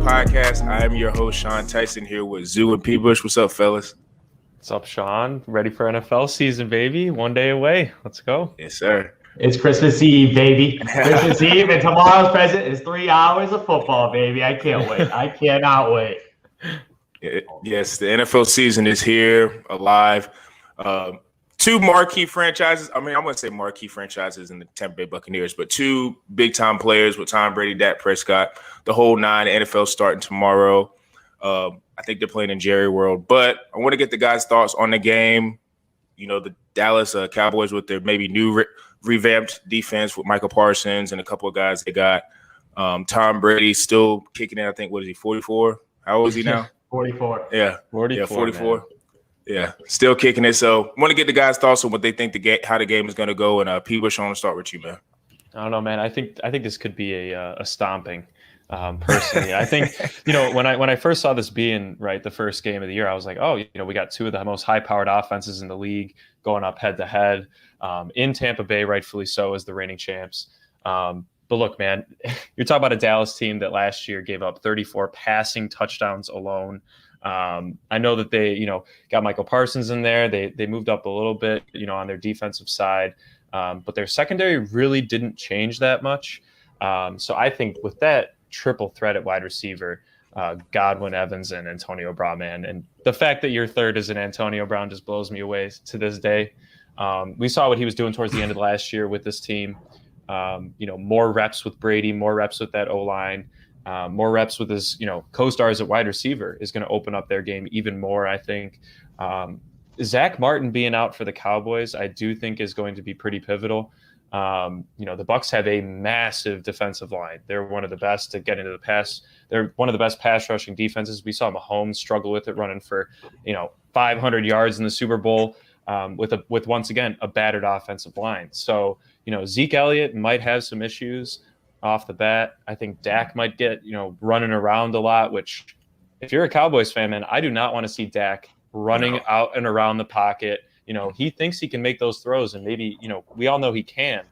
Podcast. I am your host, Sean Tyson, here with Zoo and P. Bush. What's up, fellas? What's up, Sean? Ready for NFL season, baby. 1 day away. Let's go. Yes, sir. It's Christmas Eve, baby. Christmas Eve, and tomorrow's present is 3 hours of football, baby. I can't wait. I cannot wait. Yes, the NFL season is here, alive. Two marquee franchises. I mean, I wouldn't say marquee franchises in the Tampa Bay Buccaneers, but two big-time players with Tom Brady, Dak Prescott, the whole nine. The NFL starting tomorrow. I think they're playing in Jerry World. But I want to get the guys' thoughts on the game. You know, the Dallas Cowboys with their maybe new revamped defense with Michael Parsons and a couple of guys they got. Tom Brady still kicking it. I think, what is he, 44? How old is he now? 44. Yeah. 44. Yeah, 44. Yeah, still kicking it. So I want to get the guys' thoughts on what they think how the game is going to go. And P. Bush, I want to start with you, man. I don't know, man. I think this could be a stomping. Personally, I think when I first saw this being the first game of the year, I was like, oh, we got two of the most high-powered offenses in the league going up head-to-head in Tampa Bay, rightfully so, as the reigning champs. But look, man, you're talking about a Dallas team that last year gave up 34 passing touchdowns alone. I know that they, got Michael Parsons in there. They moved up a little bit, on their defensive side, but their secondary really didn't change that much. So I think with that triple threat at wide receiver, Godwin, Evans, and Antonio Brown, man, and the fact that your third is an Antonio Brown just blows me away to this day. We saw what he was doing towards the end of last year with this team. More reps with Brady, more reps with that O-line. More reps with his, co-stars at wide receiver is going to open up their game even more, I think. Zach Martin being out for the Cowboys, I do think is going to be pretty pivotal. The Bucs have a massive defensive line. They're one of the best to get into the pass. They're one of the best pass rushing defenses. We saw Mahomes struggle with it, running for 500 yards in the Super Bowl with once again a battered offensive line. So Zeke Elliott might have some issues off the bat. I think Dak might get running around a lot. Which, if you're a Cowboys fan, man, I do not want to see Dak running out and around the pocket. He thinks he can make those throws, and maybe, we all know he can.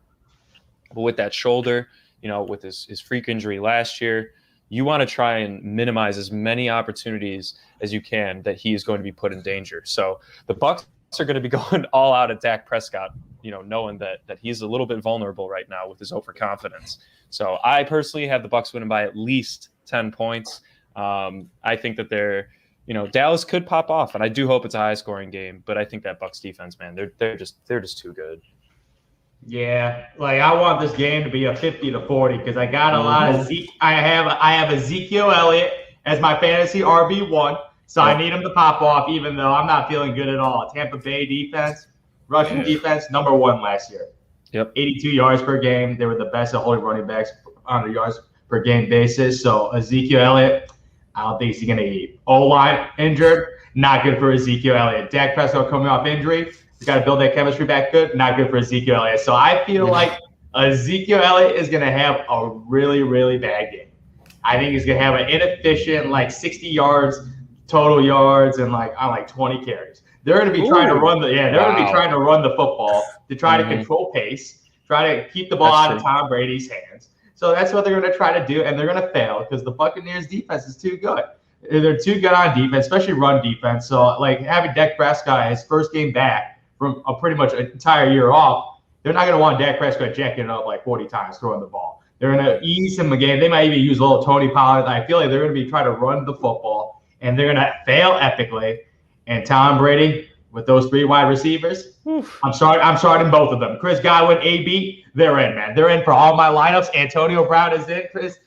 But with that shoulder, with his freak injury last year, you want to try and minimize as many opportunities as you can that he is going to be put in danger. So the Bucs are going to be going all out at Dak Prescott, knowing that he's a little bit vulnerable right now with his overconfidence. So I personally have the Bucs winning by at least 10 points. I think that they're Dallas could pop off, and I do hope it's a high-scoring game. But I think that Bucs defense, man, they're just too good. Yeah, I want this game to be a 50-40 because I got a lot of Zeke. I have Ezekiel Elliott as my fantasy RB1, so I need him to pop off, even though I'm not feeling good at all. Tampa Bay defense, rushing defense, number one last year. Yep, 82 yards per game. They were the best at holding running backs on a yards per game basis. So Ezekiel Elliott, I don't think he's going to eat. O-line injured, not good for Ezekiel Elliott. Dak Prescott coming off injury, he's got to build that chemistry back good, not good for Ezekiel Elliott. So I feel like Ezekiel Elliott is going to have a really, really bad game. I think he's going to have an inefficient, 60 yards, total yards, and on 20 carries. They're going to be trying to run going to be trying to run the football to try to control pace, try to keep the ball out of Tom Brady's hands. So that's what they're going to try to do, and they're going to fail because the Buccaneers defense is too good. They're too good on defense, especially run defense. So having Dak Prescott his first game back from a pretty much an entire year off, they're not going to want Dak Prescott jacking it up 40 times throwing the ball. They're going to ease him again. They might even use a little Tony Pollard. I feel like they're going to be trying to run the football, and they're going to fail epically. And Tom Brady with those three wide receivers, I'm starting both of them. Chris Godwin, AB, they're in, man. They're in for all my lineups. Antonio Brown is in, Chris.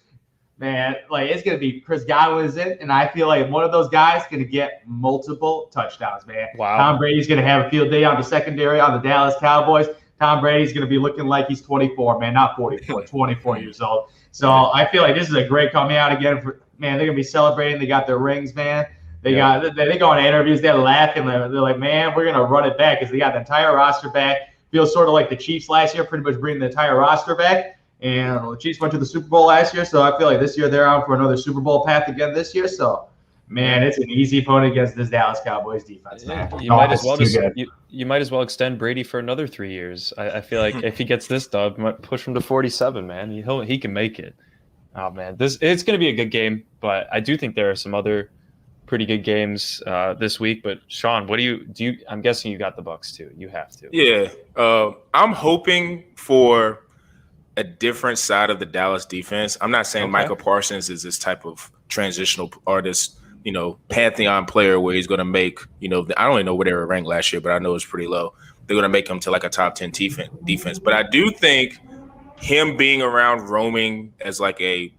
Man, it's going to be Chris Godwin is in, and I feel like one of those guys is going to get multiple touchdowns, man. Wow. Tom Brady's going to have a field day on the secondary on the Dallas Cowboys. Tom Brady's going to be looking like he's 24, man, not 44, 24 years old. So I feel like this is a great coming out again. Man, they're going to be celebrating. They got their rings, man. They go on interviews, they're laughing. They're like, man, we're going to run it back because they got the entire roster back. Feels sort of like the Chiefs last year, pretty much bringing the entire roster back. And the Chiefs went to the Super Bowl last year, so I feel like this year they're on for another Super Bowl path again this year. So, man, it's an easy opponent against this Dallas Cowboys defense, man. You might as well extend Brady for another 3 years. I feel like if he gets this dub, might push him to 47, man. He can make it. Oh man, it's going to be a good game, but I do think there are some other pretty good games this week. But Sean, what do you? I'm guessing you got the Bucs too. You have to. Yeah, I'm hoping for a different side of the Dallas defense. I'm not saying Michael Parsons is this type of transitional artist, pantheon player where he's going to make, I don't even know where they were ranked last year, but I know it's pretty low. They're going to make him to like a top 10 defense. But I do think him being around roaming as I think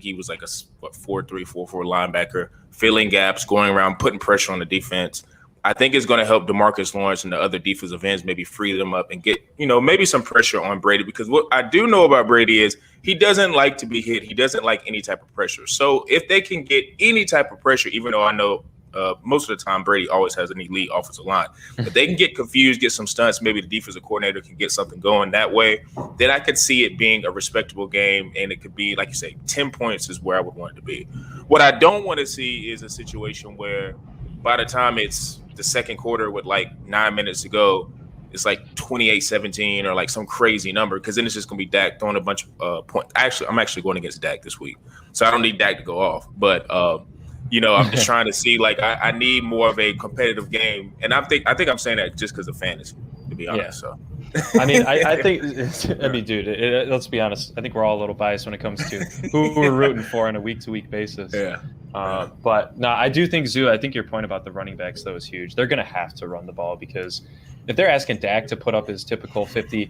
he was like a 4-3, 4-4 linebacker, filling gaps, going around, putting pressure on the defense. I think it's going to help DeMarcus Lawrence and the other defensive ends maybe free them up and get, maybe some pressure on Brady, because what I do know about Brady is he doesn't like to be hit. He doesn't like any type of pressure. So if they can get any type of pressure, even though I know most of the time Brady always has an elite offensive line, if they can get confused, get some stunts, maybe the defensive coordinator can get something going that way, then I could see it being a respectable game, and it could be, like you say, 10 points is where I would want it to be. What I don't want to see is a situation where by the time it's the second quarter with like 9 minutes to go, it's like 28-17 or like some crazy number, because then it's just going to be Dak throwing a bunch of points. Actually, I'm actually going against Dak this week, so I don't need Dak to go off. But, I'm just trying to see, like, I need more of a competitive game. And I think I'm saying that just because of fantasy, to be honest. Yeah. So. I mean, I think, dude, let's be honest. I think we're all a little biased when it comes to who we're rooting for on a week-to-week basis. Yeah. But no, I do think I think your point about the running backs, though, is huge. They're going to have to run the ball, because if they're asking Dak to put up his typical 50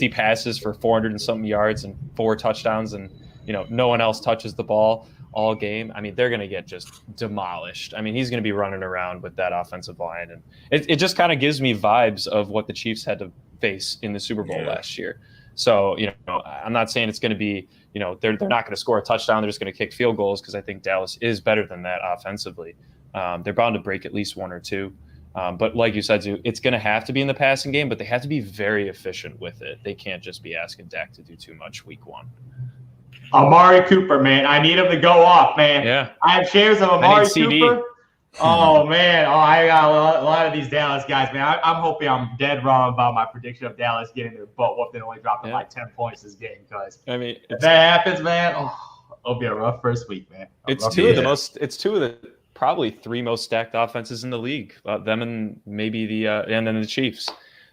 passes for 400 and something yards and 4 touchdowns, and no one else touches the ball all game, I mean, they're going to get just demolished. I mean, he's going to be running around with that offensive line, and it just kind of gives me vibes of what the Chiefs had to face in the Super Bowl last year. So, I'm not saying it's going to be, they're not going to score a touchdown. They're just going to kick field goals, because I think Dallas is better than that offensively. They're bound to break at least 1 or 2. But like you said, Zoo, it's going to have to be in the passing game, but they have to be very efficient with it. They can't just be asking Dak to do too much week 1. Amari Cooper, man. I need him to go off, man. Yeah. I have shares of Amari Cooper. Oh, man. I got a lot of these Dallas guys, man. I'm hoping I'm dead wrong about my prediction of Dallas getting their butt whooped and only dropping like 10 points this game. Because if that happens, man, it'll be a rough first week, man. It's two of the probably 3 most stacked offenses in the league. Them and maybe and then the Chiefs.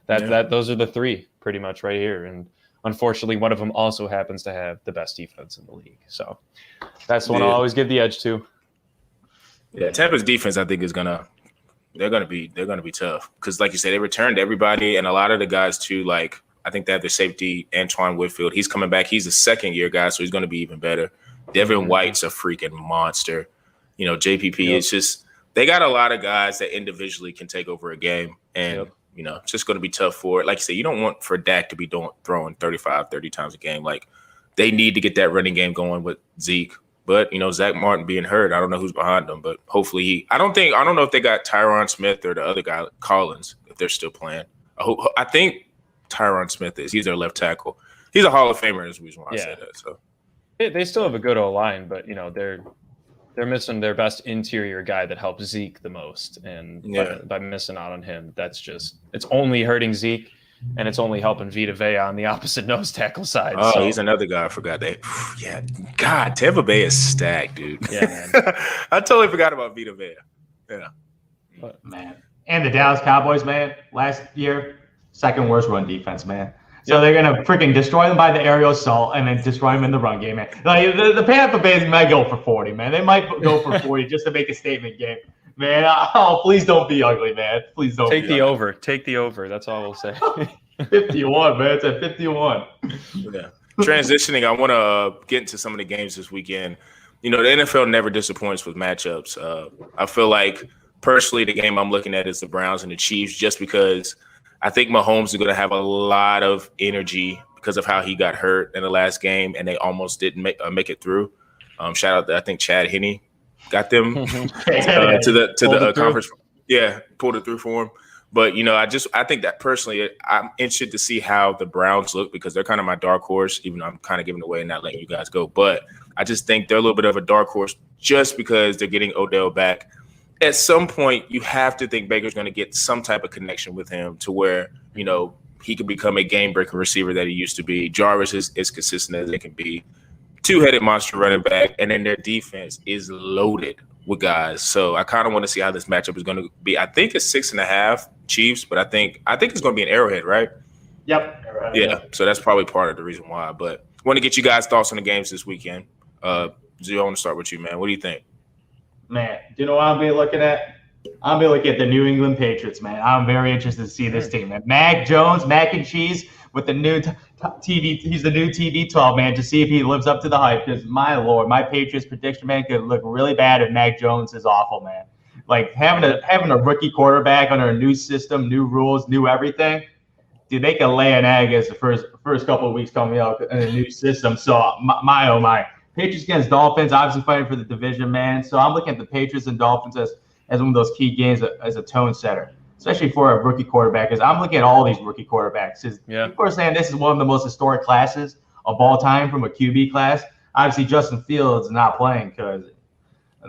Those are the 3 pretty much right here. And unfortunately, one of them also happens to have the best defense in the league. So that's the one I'll always give the edge to. Yeah, Tampa's defense, I think, they're gonna be tough, because, like you said, they returned everybody, and a lot of the guys too. Like, I think they have their safety, Antoine Whitfield. He's coming back. He's a second-year guy, so he's going to be even better. Devin White's a freaking monster. JPP. It's just they got a lot of guys that individually can take over a game, and it's just going to be tough for it. Like you said, you don't want for Dak to be throwing 30 times a game. Like, they need to get that running game going with Zeke. But, Zach Martin being hurt, I don't know who's behind him. But hopefully I don't know if they got Tyron Smith or the other guy, Collins, if they're still playing. I think Tyron Smith is. He's their left tackle. He's a Hall of Famer, is the reason why I said that. So they still have a good O-line, but, they're missing their best interior guy that helps Zeke the most. And by missing out on him, it's only hurting Zeke, and it's only helping Vita Vea on the opposite nose tackle side. Oh, so he's another guy I forgot that. Yeah, God, Tampa Bay is stacked, dude. Yeah, man. I totally forgot about Vita Vea. Yeah. But, man. And the Dallas Cowboys, man, last year, second worst run defense, man. So they're going to freaking destroy them by the aerial assault and then destroy them in the run game, man. Like, the Tampa Bay might go for 40, man. They might go for 40 just to make a statement game. Man, please don't be ugly, man. Please don't Take the over. Take the over. That's all we'll say. 51, man. It's at 51. Yeah. Transitioning, I want to get into some of the games this weekend. The NFL never disappoints with matchups. I feel like, personally, the game I'm looking at is the Browns and the Chiefs, just because I think Mahomes is going to have a lot of energy because of how he got hurt in the last game, and they almost didn't make it through. Shout out to, I think, Chad Henne got them to the conference. Yeah, pulled it through for him. But, I think that personally, I'm interested to see how the Browns look, because they're kind of my dark horse, even though I'm kind of giving away and not letting you guys go. But I just think they're a little bit of a dark horse just because they're getting Odell back. At some point, you have to think Baker's going to get some type of connection with him to where, he could become a game-breaking receiver that he used to be. Jarvis is consistent as it can be. two-headed monster running back, and then their defense is loaded with guys. So I kind of want to see how this matchup is going to be. I think it's 6.5 Chiefs, but I think it's going to be an Arrowhead, right? Yep. Arrowhead, yeah. So that's probably part of the reason why. But I want to get you guys' thoughts on the games this weekend. Zio, I want to start with you, man. What do you think? Man, do you know what I'll be looking at? I'll be looking at the New England Patriots, man. I'm very interested to see this team, man. Mac Jones, mac and cheese with the new TV. He's the new TV 12, man, to see if he lives up to the hype. Because, my Lord, my Patriots prediction, man, could look really bad if Mac Jones is awful, man. Like, having a rookie quarterback under a new system, new rules, new everything, dude, they can lay an egg as the first couple of weeks coming out in a new system. So, my oh, my. Patriots against Dolphins, obviously fighting for the division, man. So I'm looking at the Patriots and Dolphins as one of those key games as a tone setter, especially for a rookie quarterback. Because I'm looking at all these rookie quarterbacks. People are saying this is one of the most historic classes of all time from a QB class. Obviously, Justin Fields is not playing because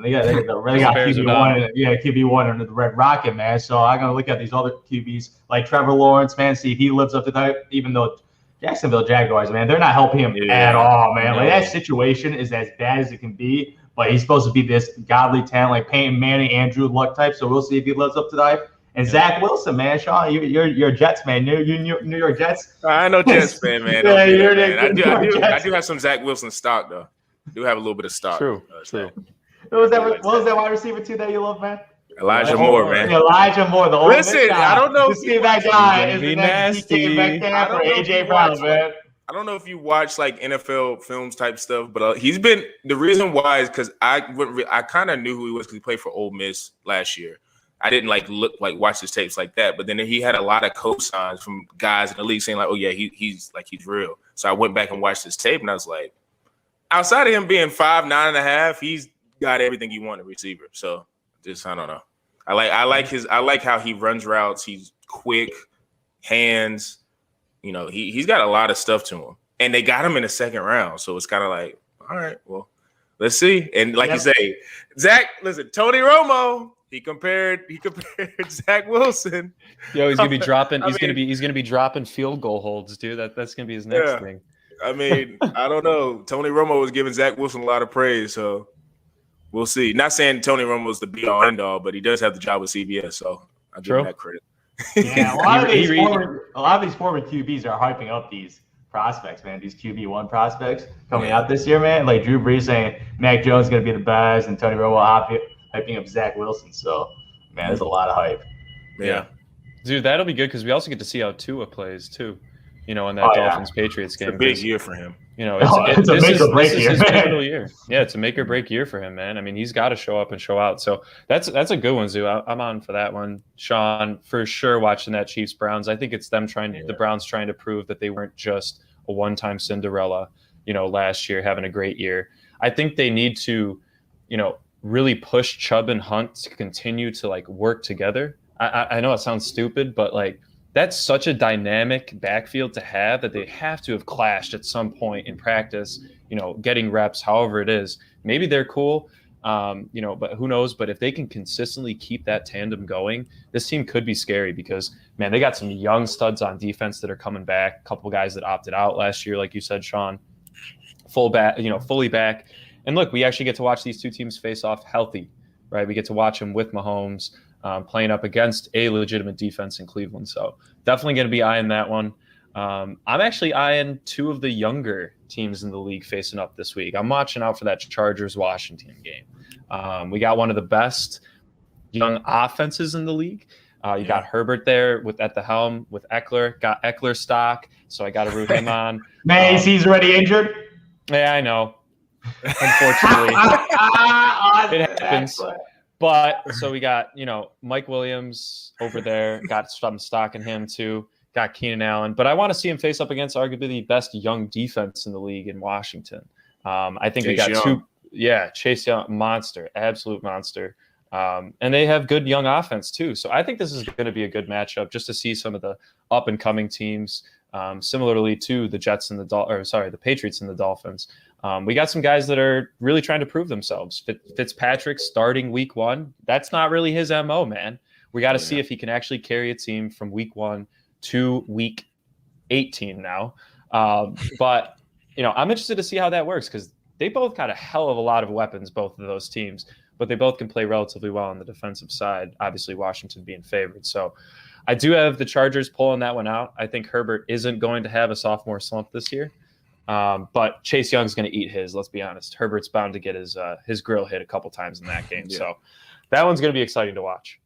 they got QB1, QB1 under the Red Rocket, man. So I'm gonna look at these other QBs like Trevor Lawrence, man, see if he lives up to that. Even though Jacksonville Jaguars, man, they're not helping him at all, man. Like, that situation is as bad as it can be, but he's supposed to be this godly talent, like Peyton Manning, Andrew Luck type. So we'll see if he lives up to the hype. And Zach Wilson, man, Sean, you're a Jets man, New York Jets. I know Jets fan, man. I do have some Zach Wilson stock though. I do have a little bit of stock. True. What was that wide receiver too that you love, man? Elijah Moore, man. Elijah Moore, the old Listen, I don't know. To see that guy is the next nasty. Metcalf or AJ Brown, man. I don't know if you watch like NFL films type stuff, but he's been the reason why is because I kind of knew who he was because he played for Ole Miss last year. I didn't watch his tapes like that, but then he had a lot of cosigns from guys in the league saying like, "Oh yeah, he's real." So I went back and watched his tape, and I was like, outside of him being 5'9.5", he's got everything you want in a receiver. So just I don't know. I like how he runs routes. He's quick, hands. You know, he's got a lot of stuff to him, and they got him in the second round. So it's kind of like, all right, well, let's see. And like you say, Zach, listen, Tony Romo, he compared Zach Wilson. Yo, he's gonna be dropping. He's gonna be dropping field goal holds, dude. That's gonna be his next thing. I mean, I don't know. Tony Romo was giving Zach Wilson a lot of praise, so we'll see. Not saying Tony Romo is the be all end all, but he does have the job with CBS, so I give him that credit. Yeah, a lot of these former QBs are hyping up these prospects, man. These QB1 prospects coming out this year, man. Like Drew Brees saying Mac Jones is going to be the best, and Tony Romo hyping up Zach Wilson. So, man, there's a lot of hype. Yeah. Dude, that'll be good because we also get to see how Tua plays too. You know, in that Dolphins-Patriots game. It's a big year for him. You know, it's a make or break year. This is his pivotal year. Yeah, it's a make or break year for him, man. I mean, he's got to show up and show out. So that's a good one, Zoo. I'm on for that one. Sean, for sure, watching that Chiefs-Browns. I think it's them the Browns trying to prove that they weren't just a one-time Cinderella, you know, last year, having a great year. I think they need to, you know, really push Chubb and Hunt to continue to, like, work together. I know it sounds stupid, but, like, that's such a dynamic backfield to have that they have to have clashed at some point in practice, you know, getting reps, however it is. Maybe they're cool, you know, but who knows? But if they can consistently keep that tandem going, this team could be scary because, man, they got some young studs on defense that are coming back. A couple guys that opted out last year, like you said, Sean, fully back. And look, we actually get to watch these two teams face off healthy, right? We get to watch them with Mahomes. Playing up against a legitimate defense in Cleveland. So definitely going to be eyeing that one. I'm actually eyeing two of the younger teams in the league facing up this week. I'm watching out for that Chargers-Washington game. We got one of the best young offenses in the league. You got Herbert there at the helm with Eckler. Got Eckler stock, so I got to root him on. Man, he's already injured? Yeah, I know. Unfortunately. It happens. But so we got, you know, Mike Williams over there, got some stock in him too, got Keenan Allen. But I want to see him face up against arguably the best young defense in the league in Washington. I think we got Chase Young, monster, absolute monster. And they have good young offense too. So I think this is going to be a good matchup just to see some of the up and coming teams, similarly to the Jets and the Patriots and the Dolphins. We got some guys that are really trying to prove themselves. Fitzpatrick starting week 1. That's not really his MO, man. We got to see if he can actually carry a team from week 1 to week 18 now. But, you know, I'm interested to see how that works because they both got a hell of a lot of weapons, both of those teams, but they both can play relatively well on the defensive side, obviously Washington being favored. So I do have the Chargers pulling that one out. I think Herbert isn't going to have a sophomore slump this year. But Chase Young's going to eat his, let's be honest. Herbert's bound to get his grill hit a couple times in that game. So that one's going to be exciting to watch.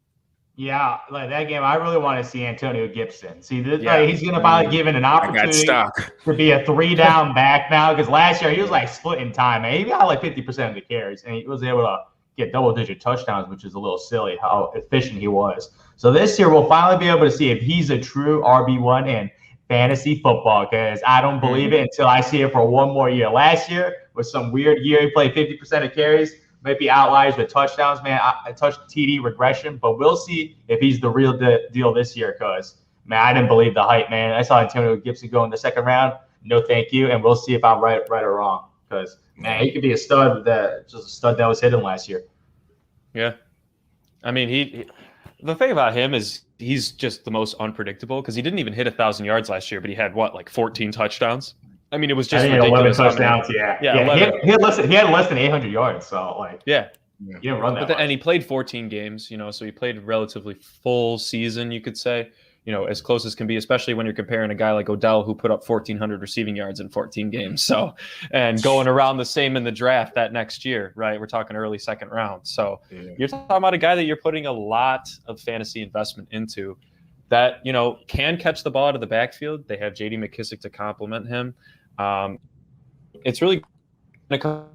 Yeah, like that game, I really want to see Antonio Gibson. See, this, he's going to finally give an opportunity to be a 3-down back now, because last year he was like splitting time. Man. He got like 50% of the carries, and he was able to get double-digit touchdowns, which is a little silly how efficient he was. So this year we'll finally be able to see if he's a true RB1 in fantasy football, because I don't believe it until I see it for one more year. Last year was some weird year. He played 50% of carries. Might be outliers with touchdowns, man. I touched TD regression, but we'll see if he's the real deal this year. Because man, I didn't believe the hype, man. I saw Antonio Gibson go in the second round. No, thank you, and we'll see if I'm right or wrong. Because man, he could be a stud that was hidden last year. Yeah, I mean, he the thing about him is he's just the most unpredictable, because he didn't even hit 1,000 yards last year, but he had like 14 touchdowns. I mean, it was just ridiculous. 11 touchdowns. He had less than 800 yards. So he didn't run that much. And he played 14 games, so he played a relatively full season, you could say, as close as can be, especially when you're comparing a guy like Odell who put up 1,400 receiving yards in 14 games. So, and going around the same in the draft that next year, right? We're talking early second round. So you're talking about a guy that you're putting a lot of fantasy investment into, that, can catch the ball out of the backfield. They have J.D. McKissic to complement him. It's really going to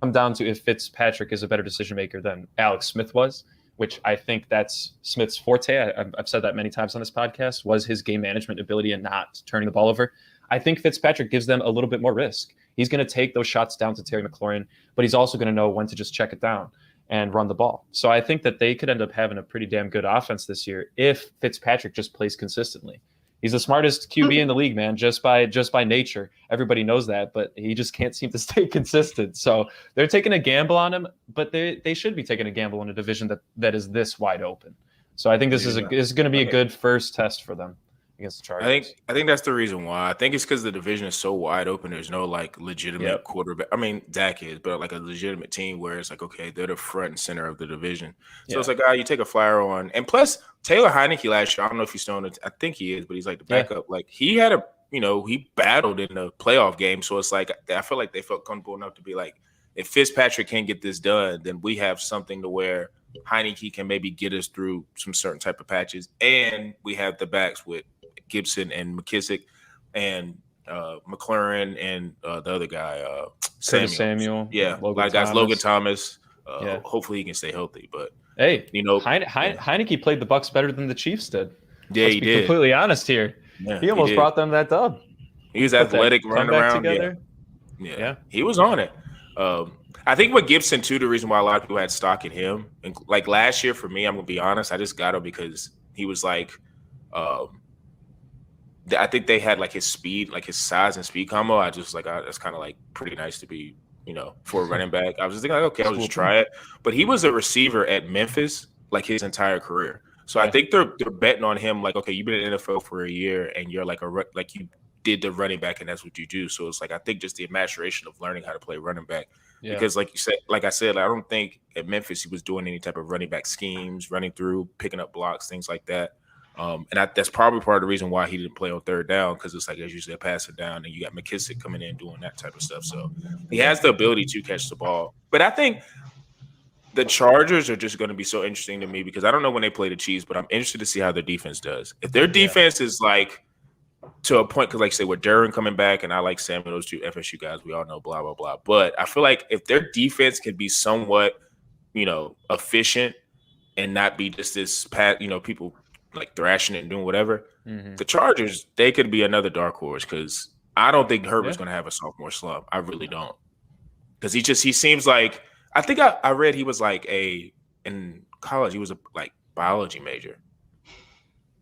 come down to if Fitzpatrick is a better decision maker than Alex Smith was, which I think that's Smith's forte. I've said that many times on this podcast, was his game management ability and not turning the ball over. I think Fitzpatrick gives them a little bit more risk. He's going to take those shots down to Terry McLaurin, but he's also going to know when to just check it down and run the ball. So I think that they could end up having a pretty damn good offense this year if Fitzpatrick just plays consistently. He's the smartest QB in the league, man, just by nature. Everybody knows that, but he just can't seem to stay consistent. So they're taking a gamble on him, but they should be taking a gamble in a division that is this wide open. So I think this is going to be a good first test for them against the Chargers. I think that's the reason why. I think it's because the division is so wide open. There's no legitimate quarterback. I mean, Dak is, but like a legitimate team where it's like, okay, they're the front and center of the division. So it's like, you take a flyer on. And plus, Taylor Heineke last year, I don't know if he's still on it. I think he is, but he's like the backup. Like he had he battled in the playoff game. So it's like, I feel like they felt comfortable enough to be like, if Fitzpatrick can't get this done, then we have something to where Heineke can maybe get us through some certain type of patches. And we have the backs with Gibson and McKissic and McLaurin and the other guy, Samuel. Yeah, a lot of guys. Logan Thomas. Hopefully he can stay healthy. But hey, Heineke played the Bucs better than the Chiefs did. Yeah, Let's be completely honest here. Yeah, he almost brought them that dub. He was athletic, running around. Together. Yeah, he was on it. I think with Gibson too, the reason why a lot of people had stock in him, and like last year for me, I'm gonna be honest, I just got him because he was like. I think they had like his speed, like his size and speed combo. I just like, that's kind of like pretty nice to be, for a running back. I was just thinking, like, okay, I'll just try it. But he was a receiver at Memphis like his entire career. So I think they're betting on him. Like, okay, you've been in the NFL for a year and you're like you did the running back and that's what you do. So it's like, I think just the maturation of learning how to play running back. Yeah. Because like I said, I don't think at Memphis he was doing any type of running back schemes, running through, picking up blocks, things like that. And that's probably part of the reason why he didn't play on third down, because it's like, as you said, pass it down, and you got McKissic coming in doing that type of stuff. So he has the ability to catch the ball. But I think the Chargers are just going to be so interesting to me because I don't know when they play the Chiefs, but I'm interested to see how their defense does. If their defense is like to a point, because like say with Duran coming back, and I like Samuel, those two FSU guys, we all know, blah, blah, blah. But I feel like if their defense can be somewhat, efficient and not be just this people like thrashing it and doing whatever, the Chargers, they could be another dark horse because I don't think Herbert's going to have a sophomore slump. I really don't. Because he seems like, I think I read he was like in college, he was a like biology major.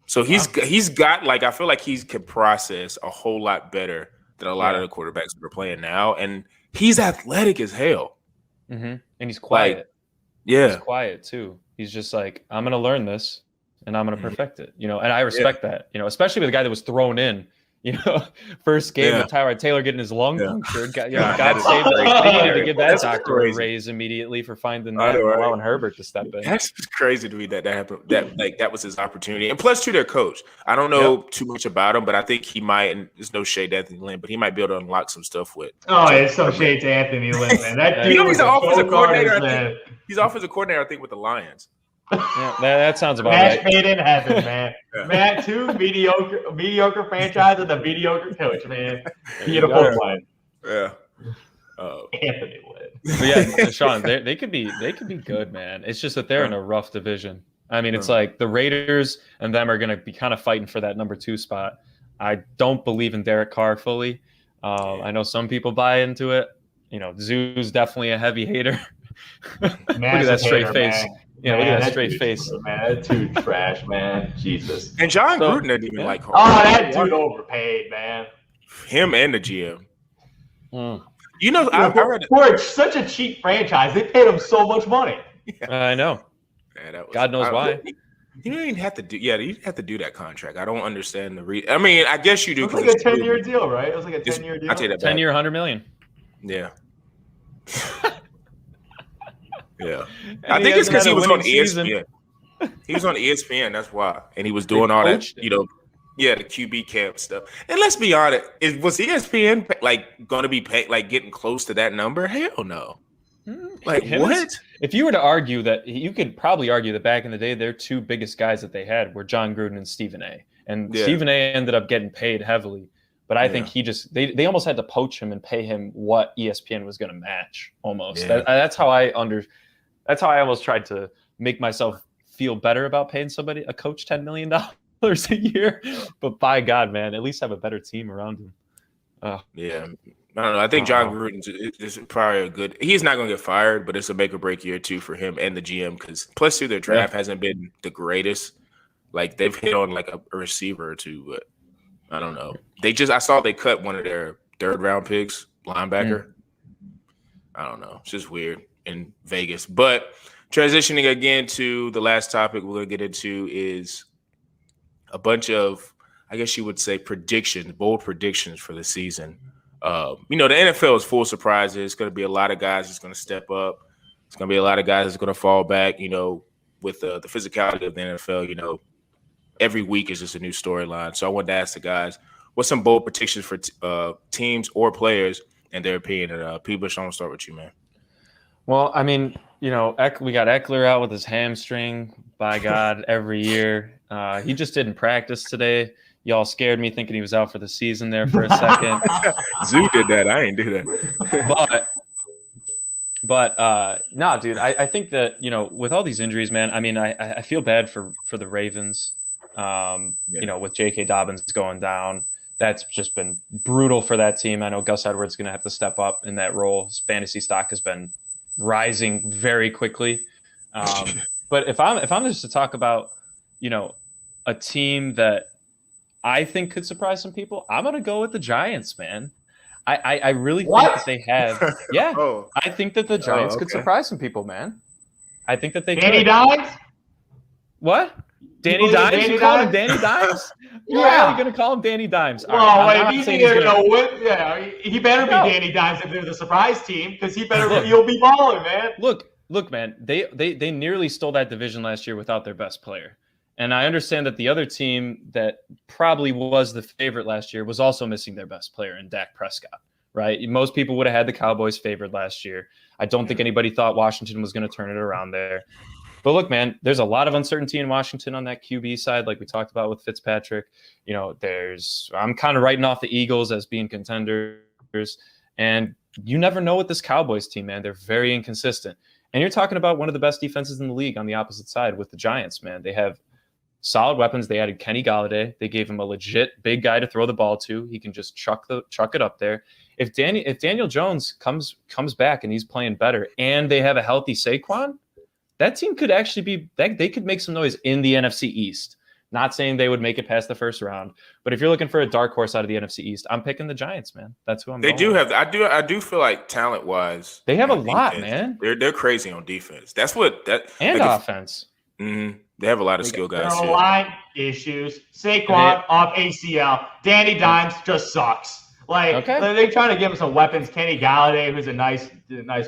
So he's got like, I feel like he can process a whole lot better than a lot of the quarterbacks that are playing now. And he's athletic as hell. And he's quiet. He's quiet too. He's just like, I'm going to learn this and I'm going to perfect it, and I respect that, especially with a guy that was thrown in, First game with Tyrod Taylor getting his lung punctured. God save them. They needed to give that doctor a raise immediately for finding that and allowing Herbert to step in. That's crazy to me that happened. That was his opportunity. And plus, to their coach, I don't know too much about him, but I think he might. And there's no shade to Anthony Lynn, but he might be able to unlock some stuff with. Oh, it's so shade to Anthony Lynn, man. That dude he's the offensive coordinator. He's offensive coordinator, I think, with the Lions. Yeah, that sounds about Match right. made in heaven, man. Matt, two mediocre franchise and a mediocre coach, man. Beautiful one. Yeah. Anthony Lynn. But yeah, Sean, they could be good, man. It's just that they're in a rough division. I mean, it's like the Raiders and them are going to be kind of fighting for that number 2 spot. I don't believe in Derek Carr fully. I know some people buy into it. Zoo's definitely a heavy hater. Look at that straight face. Man. Yeah, look at that straight face. Man, that dude trash, man. Jesus. And John Gruden didn't even like Carr. Oh, that dude overpaid, man. Him and the GM. I read for such a cheap franchise, they paid him so much money. I know. Man, God knows why. You don't even have to do. Yeah, you have to do that contract. I don't understand the reason. I mean, I guess you do. It was like a 10-year deal, right? It was like a 10-year deal. I take that back. 10-year, $100 million. Yeah. Yeah. I think it's because he was on ESPN. He was on ESPN. That's why, and he was doing all that. The QB camp stuff. And let's be honest, was ESPN going to be getting close to that number? Hell no. What? If you were to argue that, you could probably argue that back in the day, their 2 biggest guys that they had were John Gruden and Stephen A. And Stephen A. ended up getting paid heavily. But I think they almost had to poach him and pay him what ESPN was going to match almost. Yeah. That's how I almost tried to make myself feel better about paying a coach $10 million a year. But by God, man, at least have a better team around him. Yeah. I don't know. I think John Gruden is probably a good – he's not going to get fired, but it's a make or break year too for him and the GM because plus their draft hasn't been the greatest. They've hit on a receiver or two, but I don't know. I saw they cut one of their 3rd-round picks, linebacker. I don't know. It's just weird in Vegas. But transitioning again to the last topic we're going to get into is a bunch of, I guess you would say, bold predictions for the season. The NFL is full of surprises. It's going to be a lot of guys that's going to step up. It's going to be a lot of guys that's going to fall back, with the physicality of the NFL, every week is just a new storyline. So I wanted to ask the guys, what's some bold predictions for teams or players and their opinion? And P. Bush, I'm going to start with you, man. Well, I mean, we got Eckler out with his hamstring, by God, every year. He just didn't practice today. Y'all scared me thinking he was out for the season there for a second. Zoo did that. I ain't do that. But no, dude, I think that, with all these injuries, man, I mean, I feel bad for the Ravens, with J.K. Dobbins going down. That's just been brutal for that team. I know Gus Edwards is going to have to step up in that role. His fantasy stock has been rising very quickly. But if I'm just to talk about, a team that I think could surprise some people, I'm going to go with the Giants, man. I really think that they have. Yeah, I think that the Giants could surprise some people, man. I think that they Danny Dimes? What? Danny Dimes? You call him Danny Dimes? You're really going to call him Danny Dimes? Well, if he's going to win, he better be Danny Dimes if they're the surprise team because he'll be balling, man. Look, man, they nearly stole that division last year without their best player. And I understand that the other team that probably was the favorite last year was also missing their best player in Dak Prescott, right? Most people would have had the Cowboys favored last year. I don't think anybody thought Washington was going to turn it around there. But look, man, there's a lot of uncertainty in Washington on that QB side, like we talked about with Fitzpatrick. I'm kind of writing off the Eagles as being contenders. And you never know with this Cowboys team, man. They're very inconsistent. And you're talking about one of the best defenses in the league on the opposite side with the Giants, man. They have solid weapons. They added Kenny Golladay. They gave him a legit big guy to throw the ball to. He can just chuck it up there. If Daniel Jones comes back and he's playing better, and they have a healthy Saquon, that team could actually be. They could make some noise in the NFC East. Not saying they would make it past the first round, but if you're looking for a dark horse out of the NFC East, I'm picking the Giants, man. That's who I'm. They do have. I do feel like talent wise, they have a lot, man. They're crazy on defense. That's what that and offense. They have a lot of skill guys. Their line issues. Saquon off ACL. Danny Dimes just sucks. Like they're trying to give him some weapons. Kenny Galladay, who's a nice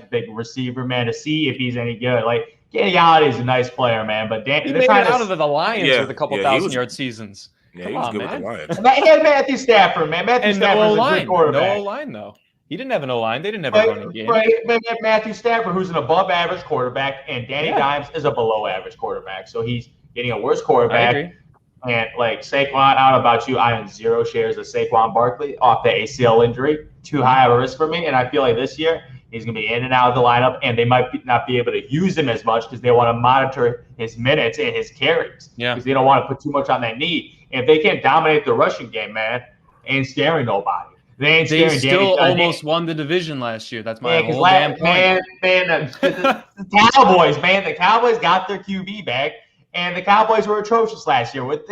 big receiver, man, to see if he's any good. Like Kenny Galladay is a nice player, man, but he made it out of the Lions with a couple 1,000-yard seasons. Yeah, he was good with the Lions. He had Matthew Stafford, man. Matthew Stafford's a good quarterback. No O-line, though. He didn't have an O-line. They didn't have a running game. Right, but Matthew Stafford, who's an above-average quarterback, and Danny Dimes is a below-average quarterback. So he's getting a worse quarterback. I agree. And like Saquon, I don't know about you, I own 0 shares of Saquon Barkley off the ACL injury. Too high of a risk for me. And I feel like this year he's going to be in and out of the lineup, and they might not be able to use him as much because they want to monitor his minutes and his carries. Yeah. Because they don't want to put too much on that knee. And if they can't dominate the rushing game, man, ain't scaring nobody. They still almost won the division last year. That's my whole damn point. The Cowboys, man, the Cowboys got their QB back. And the Cowboys were atrocious last year with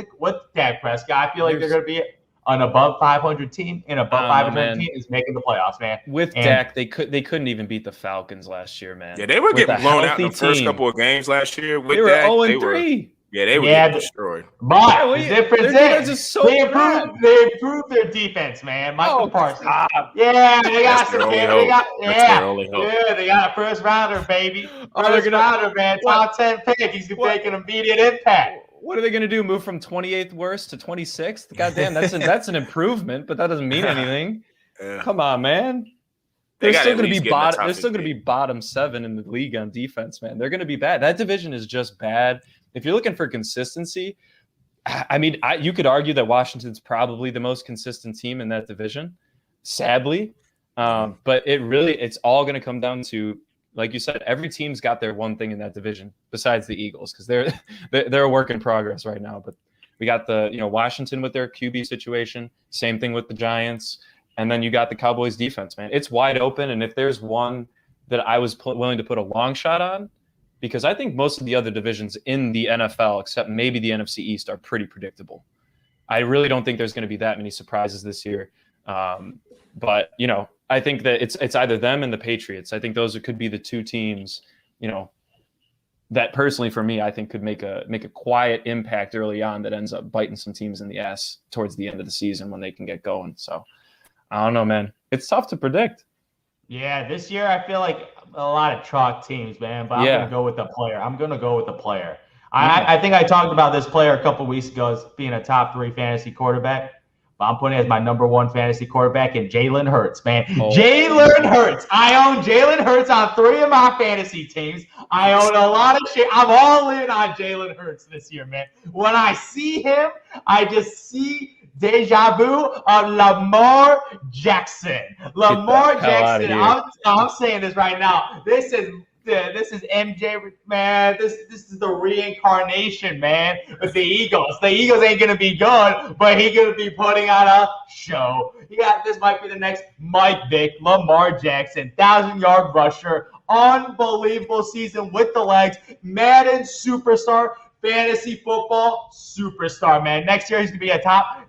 Dak Prescott. I feel like they're going to be an above 500 team, and above 500 team is making the playoffs, man. With Dak, they couldn't even beat the Falcons last year, man. Yeah, they were getting blown out in the first couple of games last year. With they were Dak, 0-3. They were getting destroyed. But the difference is so they improved their defense, man. Michael Parsons. Yeah, they got some. They got a first rounder, baby. First rounder, man. Top 10 pick. He's making immediate impact. What are they going to do? Move from 28th worst to 26th? Goddamn, that's an improvement, but that doesn't mean anything. Come on, man. They're still going to be bottom. They're still going to be bottom 7 in the league on defense, man. They're going to be bad. That division is just bad. If you're looking for consistency, I mean, you could argue that Washington's probably the most consistent team in that division, sadly. But it's all going to come down to, like you said, every team's got their one thing in that division besides the Eagles, because they're a work in progress right now. But we got Washington with their QB situation, same thing with the Giants, and then you got the Cowboys defense, man. It's wide open, and if there's one that I was willing to put a long shot on, because I think most of the other divisions in the NFL, except maybe the NFC East, are pretty predictable. I really don't think there's going to be that many surprises this year. But I think that it's either them and the Patriots. I think those could be the two teams, that personally for me, I think could make a quiet impact early on that ends up biting some teams in the ass towards the end of the season when they can get going. So I don't know, man. It's tough to predict. Yeah, this year I feel like a lot of chalk teams, man. But I'm going to go with the player. I think I talked about this player a couple weeks ago as being a top 3 fantasy quarterback. But I'm putting it as my number 1 fantasy quarterback in Jalen Hurts, man. Jalen Hurts. I own Jalen Hurts on 3 of my fantasy teams. I own a lot of shit. I'm all in on Jalen Hurts this year, man. When I see him, I just see deja vu of Lamar Jackson. Lamar Jackson. I'm saying this right now. This is MJ, man. This is the reincarnation, man, with the Eagles. The Eagles ain't gonna be good, but he's gonna be putting on a show. This might be the next Mike Vick, Lamar Jackson, 1,000-yard rusher, unbelievable season with the legs, Madden superstar, fantasy football superstar, man. Next year he's gonna be a top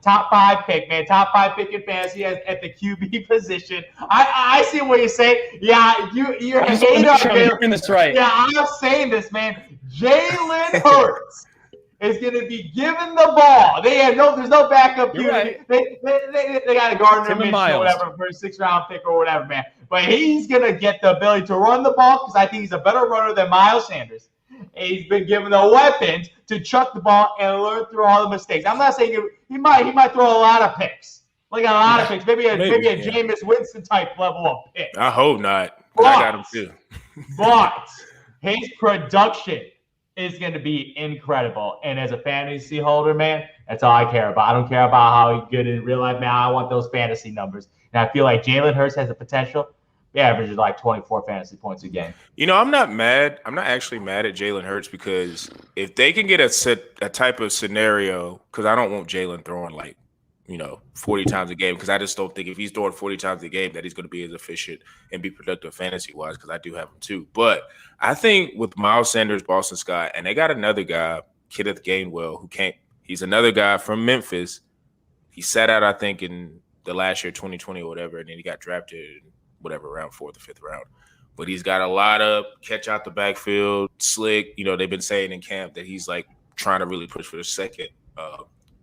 5 pick, man. Top 5 pick in fantasy at the QB position. I see what you say. Yeah, you're a hater. This right. Yeah, I'm saying this, man. Jalen Hurts is going to be given the ball. There's no backup. Right. They got a Gardner Minshew or whatever for a 6th-round pick or whatever, man. But he's going to get the ability to run the ball because I think he's a better runner than Miles Sanders. And he's been given the weapons to chuck the ball and learn through all the mistakes. I'm not saying he might throw a lot of picks, like a lot of picks, maybe a Jameis Winston type level of pick. I hope not. But I got him too. But his production is going to be incredible. And as a fantasy holder, man, that's all I care about. I don't care about how he's good in real life, man. I want those fantasy numbers. And I feel like Jalen Hurts has the potential. He averages like 24 fantasy points a game. I'm not mad. I'm not actually mad at Jalen Hurts because if they can get a type of scenario, because I don't want Jalen throwing 40 times a game, because I just don't think if he's throwing 40 times a game that he's going to be as efficient and be productive fantasy-wise, because I do have him too. But I think with Miles Sanders, Boston Scott, and they got another guy, Kenneth Gainwell, he's another guy from Memphis. He sat out, I think, in the last year, 2020 or whatever, and then he got drafted whatever, round 4th or 5th round. but he's got a lot of catch out the backfield, slick. You know, they've been saying in camp that he's like trying to really push for the second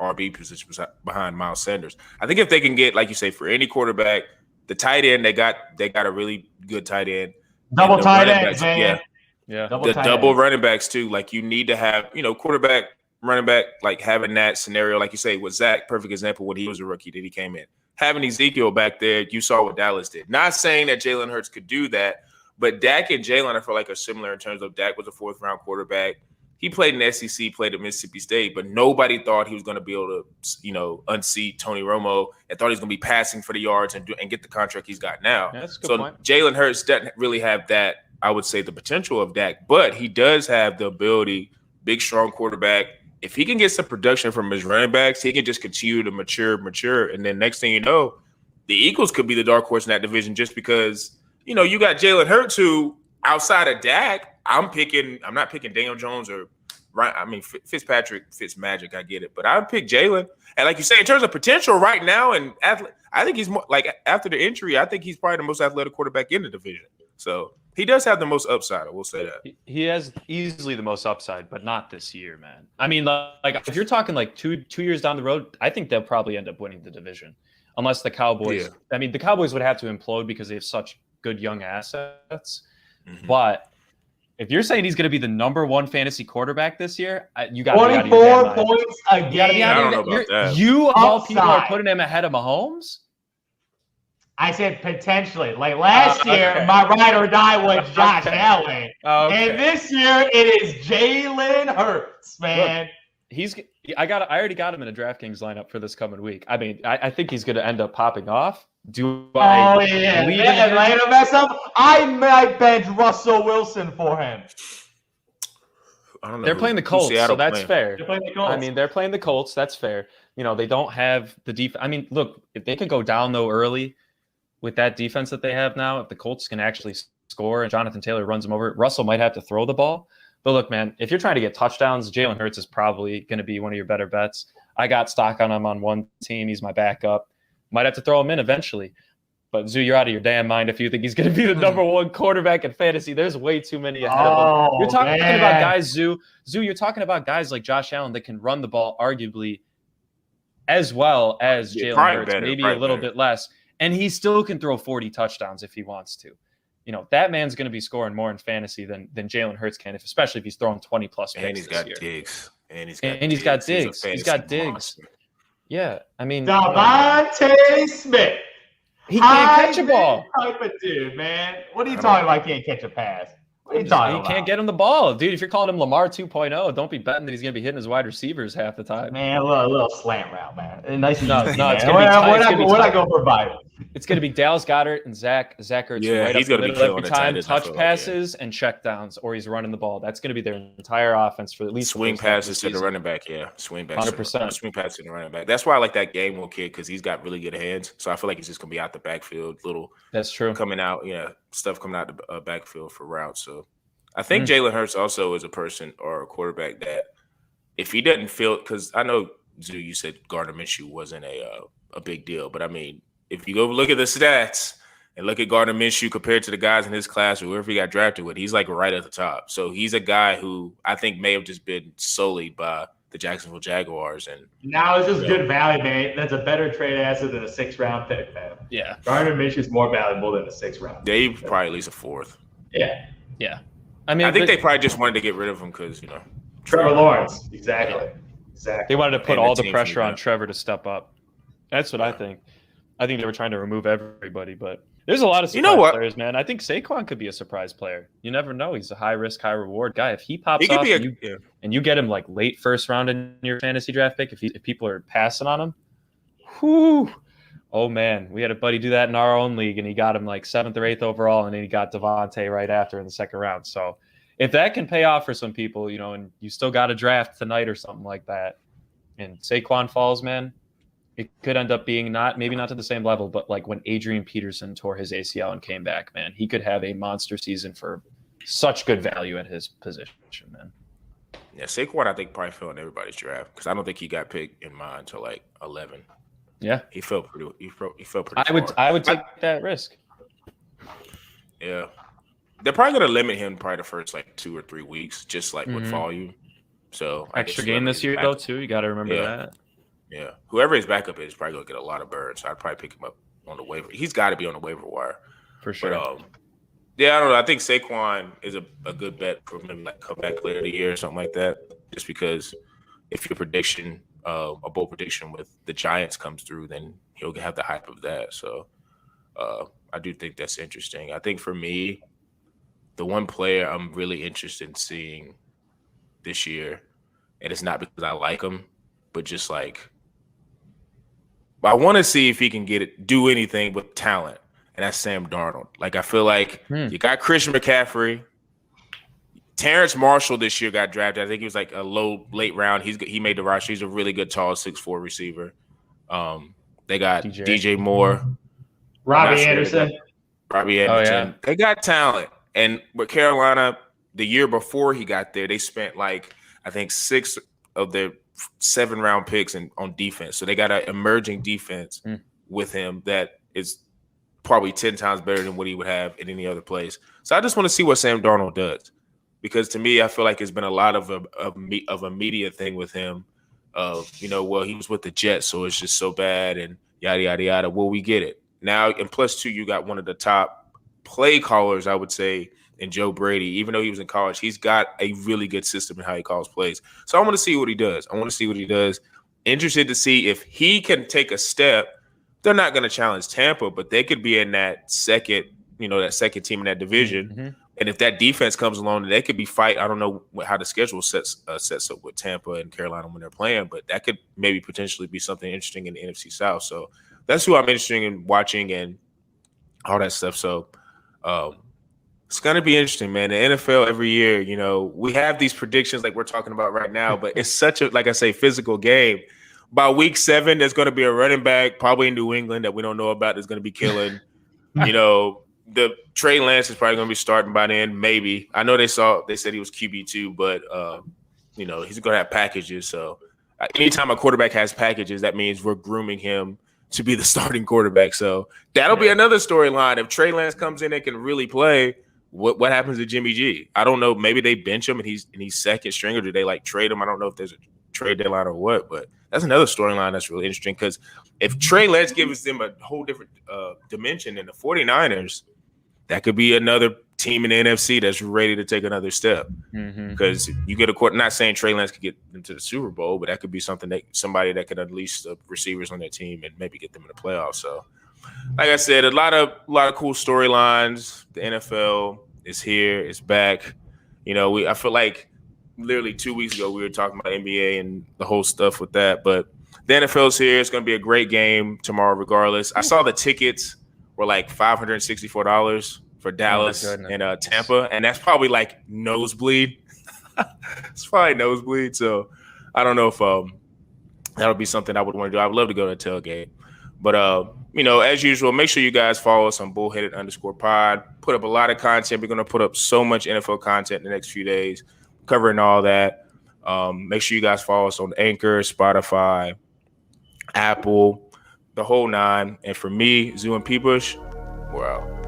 RB position behind Miles Sanders. I think if they can get, like you say, for any quarterback, the tight end, they got a really good tight end. Double tight ends, man. Yeah. Double running backs too. Like you need to have, you know, quarterback, running back, like having that scenario, like you say, with Zach, perfect example when he was a rookie that he came in. Having Ezekiel back there, you saw what Dallas did. Not saying that Jalen Hurts could do that, but Dak and Jalen, I feel like, are similar in terms of Dak was a 4th-round quarterback. He played in the SEC, played at Mississippi State, but nobody thought he was going to be able to, you know, unseat Tony Romo and thought he was going to be passing for the yards and get the contract he's got now. Yeah, that's a good point. Jalen Hurts doesn't really have that, I would say, the potential of Dak, but he does have the ability, big, strong quarterback. If he can get some production from his running backs, he can just continue to mature. And then next thing you know, the Eagles could be the dark horse in that division just because, you know, you got Jalen Hurts who, outside of Dak, I'm not picking Daniel Jones or Fitzpatrick, Fitzmagic, I get it. But I would pick Jalen. And like you say, in terms of potential right now, and I think he's more like after the injury, I think he's probably the most athletic quarterback in the division. So he does have the most upside. I will say that. He has easily the most upside, but not this year, man. I mean, like if you're talking like two years down the road, I think they'll probably end up winning the division. Unless the Cowboys, I mean, the Cowboys would have to implode because they have such good young assets. Mm-hmm. But if you're saying he's going to be the number 1 fantasy quarterback this year, you got 24 points a game. I don't know about that. You of all people are putting him ahead of Mahomes? I said potentially. Like last year, my ride or die was Josh Allen. And this year it is Jalen Hurts, man. Look, I already got him in a DraftKings lineup for this coming week. I mean, I think he's going to end up popping off. Later mess up. I might bench Russell Wilson for him. I don't know. They're playing the Colts, so that's fair. They're playing the Colts. I mean, they're playing the Colts. That's fair. You know, they don't have the defense. I mean, look, if they can go down though early with that defense that they have now, if the Colts can actually score and Jonathan Taylor runs them over, Russell might have to throw the ball. But look, man, if you're trying to get touchdowns, Jalen Hurts is probably going to be one of your better bets. I got stock on him on one team. He's my backup. Might have to throw him in eventually. But, Zoo, you're out of your damn mind if you think he's going to be the number 1 quarterback in fantasy. There's way too many ahead of him. You're talking about guys, Zoo, you're talking about guys like Josh Allen that can run the ball arguably as well as Jalen Hurts, maybe a little bit less. And he still can throw 40 touchdowns if he wants to. You know, that man's going to be scoring more in fantasy than Jalen Hurts can, especially if he's throwing 20-plus picks. And he's got Diggs. He's got Diggs. He's got Diggs. Yeah, I mean, Devontae Smith. He can't catch a ball. Type of dude, man. What are you talking about? He can't catch a pass. What are you talking about? He can't get him the ball, dude. If you're calling him Lamar 2.0, don't be betting that he's going to be hitting his wide receivers half the time. Man, a little slant route, man. Nice and easy. No, it's going to be. What I go for Biden? It's going to be Dallas Goedert and Zach Ertz right he's up the middle middle every time, touch passes and check downs, or he's running the ball. That's going to be their entire offense for at least swing passes to the running back. Yeah, swing passes. 100%. Swing passes to the running back. That's why I like that Gainwell kid because he's got really good hands. So I feel like he's just going to be out the backfield, That's true. Coming out, stuff coming out the backfield for routes. So I think Jalen Hurts also is a person or a quarterback that if he doesn't feel, because I know Zoo, you said Gardner Minshew wasn't a big deal, but I mean, if you go look at the stats and look at Gardner Minshew compared to the guys in his class or whoever he got drafted with, he's like right at the top. So he's a guy who I think may have just been sullied by the Jacksonville Jaguars. And now it's just good value, man. That's a better trade asset than a 6th-round pick, man. Yeah. Gardner Minshew is more valuable than a 6th-round. They probably at least a 4th. Yeah. Yeah. I mean, I think they probably just wanted to get rid of him because, Trevor Lawrence. Exactly. They wanted to put all the pressure on Trevor to step up. That's what I think. I think they were trying to remove everybody, but there's a lot of surprise players, man. I think Saquon could be a surprise player. You never know. He's a high-risk, high-reward guy. If he pops off and you get him like late first round in your fantasy draft pick, if people are passing on him, whoo, oh, man. We had a buddy do that in our own league, and he got him like 7th or 8th overall, and then he got Devontae right after in the 2nd round. So if that can pay off for some people, and you still got a draft tonight or something like that, and Saquon falls, man, it could end up being maybe not to the same level, but like when Adrian Peterson tore his ACL and came back, man, he could have a monster season for such good value at his position, man. Yeah, Saquon, I think probably fell in everybody's draft because I don't think he got picked in mine until like 11. Yeah, he fell pretty. He fell pretty. I would take that risk. Yeah, they're probably going to limit him probably the first like 2 or 3 weeks, just like with volume. So extra game this year though too. You got to remember that. Yeah, whoever his backup is probably going to get a lot of burn. So I'd probably pick him up on the waiver. He's got to be on the waiver wire for sure. But yeah, I don't know. I think Saquon is a good bet for maybe like comeback player of the year or something like that. Just because if your prediction, a bold prediction with the Giants comes through, then he'll have the hype of that. So I do think that's interesting. I think for me, the one player I'm really interested in seeing this year, and it's not because I like him, but just like I want to see if he can do anything with talent, and that's Sam Darnold. Like I feel like you got Christian McCaffrey. Terrence Marshall this year got drafted. I think he was like a late round. He made the roster. He's a really good tall 6'4" receiver. They got DJ Moore, Robbie Anderson. Oh, yeah. They got talent. And with Carolina, the year before he got there, they spent like I think 6 of their 7-round picks on defense. So they got an emerging defense with him that is probably 10 times better than what he would have in any other place. So I just want to see what Sam Darnold does, because to me, I feel like it's been a lot of a media thing with him. He was with the Jets, so it's just so bad and yada yada yada. Well, we get it now, and plus 2, you got one of the top play callers, I would say, in Joe Brady. Even though he was in college, he's got a really good system in how he calls plays. So I want to see what he does. Interested to see if he can take a step. They're not going to challenge Tampa, but they could be in that second team in that division. And if that defense comes along, they could be fight. I don't know how the schedule sets up with Tampa and Carolina when they're playing, but that could maybe potentially be something interesting in the NFC South. So that's who I'm interested in watching and all that stuff. So it's going to be interesting, man. The NFL every year, we have these predictions like we're talking about right now, but it's such a, like I say, physical game. By week 7, there's going to be a running back probably in New England that we don't know about that's going to be killing. The Trey Lance is probably going to be starting by then, maybe. I know they said he was QB2, but he's going to have packages. So anytime a quarterback has packages, that means we're grooming him to be the starting quarterback. So that'll be another storyline. If Trey Lance comes in and can really play, what happens to Jimmy G? I don't know. Maybe they bench him and he's second string, or do they like trade him? I don't know if there's a trade deadline or what, but that's another storyline that's really interesting, because if Trey Lance gives them a whole different dimension than the 49ers, that could be another team in the NFC that's ready to take another step. Because you get not saying Trey Lance could get into the Super Bowl, but that could be somebody that could unleash the receivers on their team and maybe get them in the playoffs. So, like I said, a lot of cool storylines. The NFL is here, it's back. I feel like literally 2 weeks ago we were talking about NBA and the whole stuff with that, but the NFL's here. It's going to be a great game tomorrow, regardless. I saw the tickets were like $564 for Dallas and Tampa, and that's probably like nosebleed. It's probably nosebleed. So I don't know if that'll be something I would want to do. I would love to go to a tailgate. But as usual, make sure you guys follow us on bullheaded_pod. Put up a lot of content. We're going to put up so much NFL content in the next few days, covering all that. Make sure you guys follow us on Anchor, Spotify, Apple, the whole 9. And for me, Zoo and P. Bush, we're out.